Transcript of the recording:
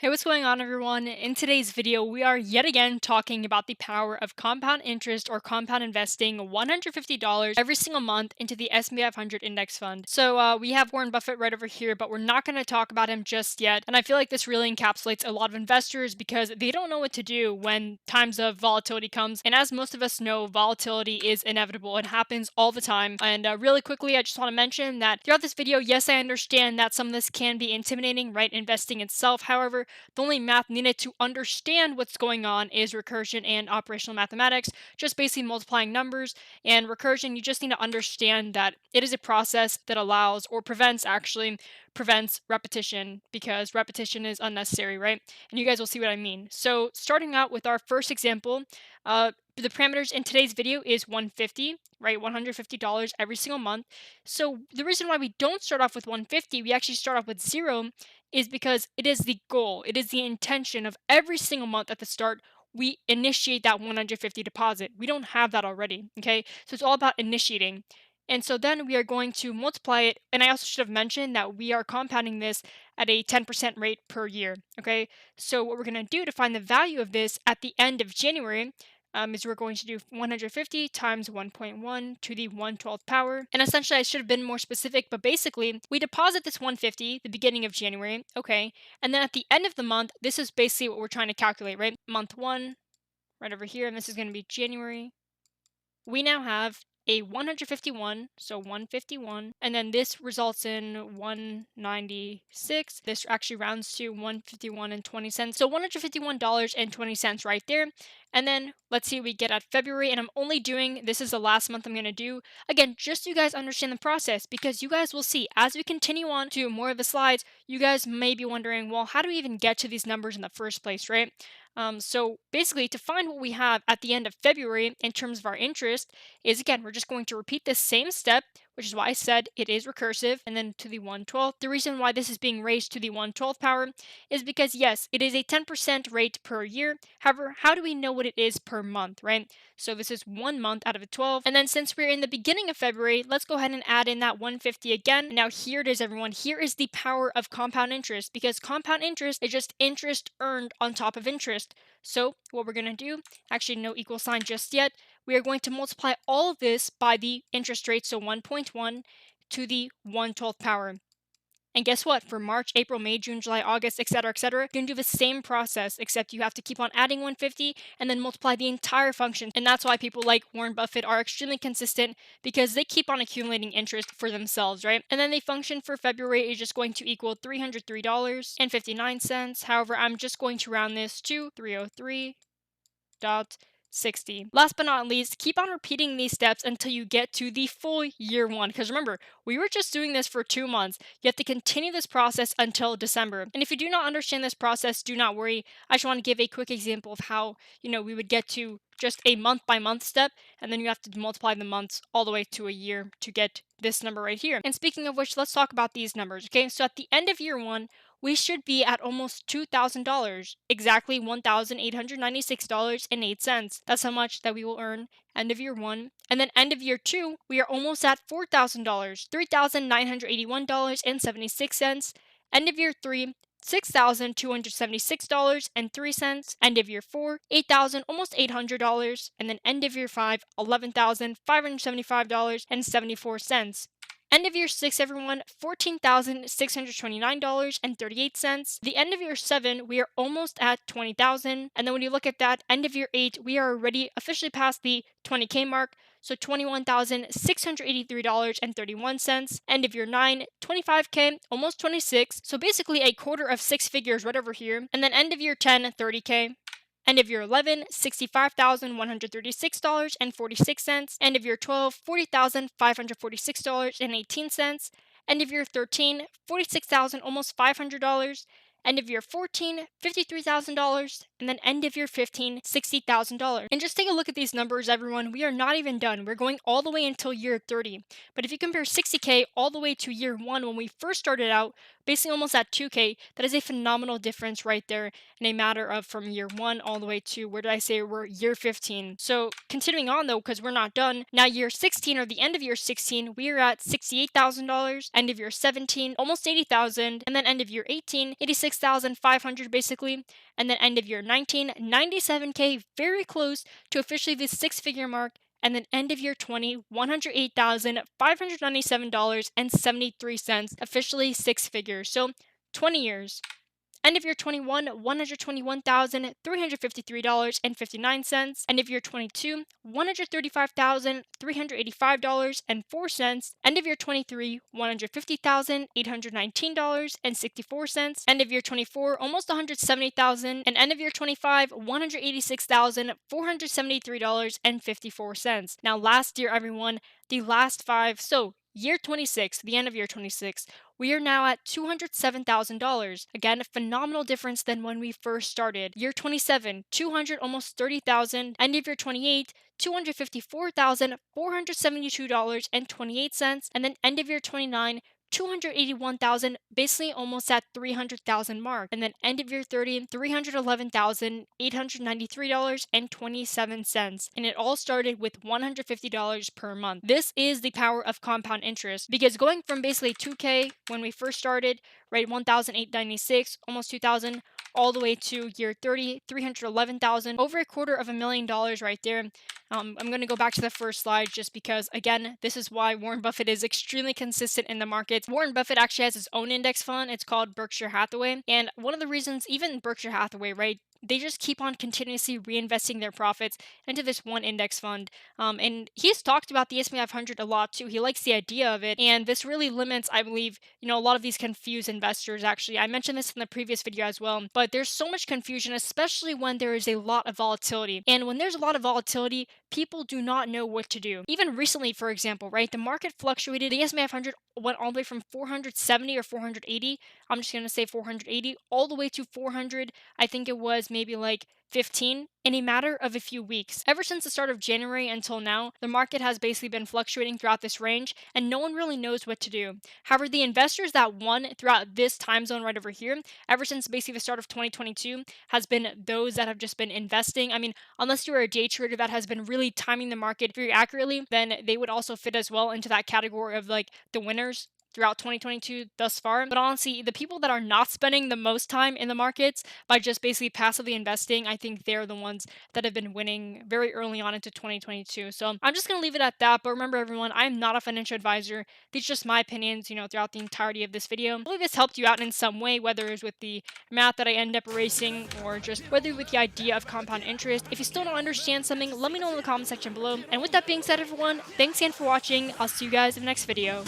Hey, what's going on, everyone? In today's video, we are yet again talking about the power of compound interest or compound investing $150 every single month into the S&P 500 index fund. So we have Warren Buffett right over here, but we're not going to talk about him just yet. And I feel like this really encapsulates a lot of investors because they don't know what to do when times of volatility comes. And as most of us know, volatility is inevitable. It happens all the time. And really quickly, I just want to mention that throughout this video, yes, I understand that some of this can be intimidating, right? Investing itself. However, the only math needed to understand what's going on is recursion and operational mathematics, just basically multiplying numbers. And recursion, you just need to understand that it is a process that allows or prevents repetition because repetition is unnecessary, right? And you guys will see what I mean. So starting out with our first example, the parameters in today's video is 150, right? $150 every single month. So the reason why we don't start off with 150, we actually start off with zero, is because it is the goal, it is the intention of every single month at the start. We initiate that 150 deposit. We don't have that already, okay? So it's all about initiating. And so then we are going to multiply it. And I also should have mentioned that we are compounding this at a 10% rate per year, okay? So what we're going to do to find the value of this at the end of January is we're going to do 150 times 1.1 to the 1/12th power. And essentially, I should have been more specific, but basically, we deposit this 150 the beginning of January, okay? And then at the end of the month, this is basically what we're trying to calculate, right? Month one, right over here, and this is going to be January. We now have a 151, so 151, and then this results in 196. This actually rounds to 151 and 20 cents. So $151 and 20 cents right there. And then let's see what we get at February. And I'm only doing this is the last month I'm going to do. Again, just so you guys understand the process, because you guys will see as we continue on to more of the slides, you guys may be wondering, well, how do we even get to these numbers in the first place, right? So basically, to find what we have at the end of February in terms of our interest, is again, we're just going to repeat this same step, which is why I said it is recursive, and then to the 1/12th. The reason why this is being raised to the 1/12th power is because, yes, it is a 10% rate per year. However, how do we know what it is per month, right? So this is 1 month out of a 12. And then since we're in the beginning of February, let's go ahead and add in that 150 again. Now here it is, everyone. Here is the power of compound interest, because compound interest is just interest earned on top of interest. So what we're going to do, actually no equal sign just yet, we are going to multiply all of this by the interest rate, so 1.1 to the 1/12th power. And guess what? For March, April, May, June, July, August, etc., you can do the same process, except you have to keep on adding 150 and then multiply the entire function. And that's why people like Warren Buffett are extremely consistent, because they keep on accumulating interest for themselves, right? And then the function for February is just going to equal $303.59. However, I'm just going to round this to 303.60. Last but not least, keep on repeating these steps until you get to the full year one. Because remember, we were just doing this for 2 months. You have to continue this process until December. And if you do not understand this process, do not worry. I just want to give a quick example of how, we would get to just a month by month step, and then you have to multiply the months all the way to a year to get this number right here. And speaking of which, let's talk about these numbers, okay? So at the end of year one, we should be at almost $2,000, exactly $1,896.08. That's how much that we will earn end of year one. And then end of year two, we are almost at $4,000, $3,981.76. End of year three, $6,276.03. End of year four, $8,000, almost $800. And then end of year five, $11,575.74. End of year six, everyone, $14,629.38. The end of year seven, we are almost at $20,000. And then when you look at that, end of year eight, we are already officially past the 20K mark. So $21,683.31. End of year 9, 25K, almost 26. So basically a quarter of six figures right over here. And then end of year 10, 30K. End of year 11, $65,136.46. End of year 12, $40,546.18. End of year 13, $46,000, almost $500. End of year 14, $53,000, and then end of year 15, $60,000. And just take a look at these numbers, everyone. We are not even done. We're going all the way until year 30. But if you compare 60K all the way to year one when we first started out, basically almost at 2K. That is a phenomenal difference right there in a matter of from year 1 all the way to, where did I say we're, year 15. So continuing on though, because we're not done, now year 16, or the end of year 16, we are at $68,000, end of year 17, almost 80,000, and then end of year 18, 86,500 basically, and then end of year 19, 97K, very close to officially the six-figure mark, and then end of year 20, $108,597.73, officially six figures. So 20 years. End of year 21, $121,353.59. End of year 22, $135,385.04. End of year 23, $150,819.64. End of year 24, almost $170,000. And end of year 25, $186,473.54. Now, last year, everyone, the last five. So, year 26, the end of year 26, we are now at $207,000. Again, a phenomenal difference than when we first started. Year 27, 200, almost 30,000. End of year 28, $254,472.28. And then end of year 29, 281,000, basically almost at 300,000 mark. And then end of year 30, $311,893.27. And it all started with $150 per month. This is the power of compound interest, because going from basically 2K when we first started, right, 1,896, almost 2,000, all the way to year 30, 311,000, over $250,000 right there. I'm going to go back to the first slide just because, again, this is why Warren Buffett is extremely consistent in the markets. Warren Buffett actually has his own index fund. It's called Berkshire Hathaway. And one of the reasons, even Berkshire Hathaway, right, they just keep on continuously reinvesting their profits into this one index fund. And he's talked about the S&P 500 a lot too. He likes the idea of it. And this really limits, I believe, a lot of these confused investors. Actually, I mentioned this in the previous video as well, but there's so much confusion, especially when there is a lot of volatility. And when there's a lot of volatility, people do not know what to do. Even recently, for example, right, the market fluctuated. The S&P 500 went all the way from 470 or 480. I'm just going to say 480, all the way to 400. I think it was maybe like 15 in a matter of a few weeks. Ever since the start of January until now, the market has basically been fluctuating throughout this range, and no one really knows what to do. However, the investors that won throughout this time zone right over here, ever since basically the start of 2022, has been those that have just been investing. I mean, unless you're a day trader that has been really timing the market very accurately, then they would also fit as well into that category of like the winners throughout 2022 thus far. But honestly, the people that are not spending the most time in the markets by just basically passively investing, I think they're the ones that have been winning very early on into 2022. So I'm just going to leave it at that. But remember, everyone, I am not a financial advisor. These are just my opinions, throughout the entirety of this video. Hopefully this helped you out in some way, whether it's with the math that I end up erasing or just whether with the idea of compound interest. If you still don't understand something, let me know in the comment section below. And with that being said, everyone, thanks again for watching. I'll see you guys in the next video.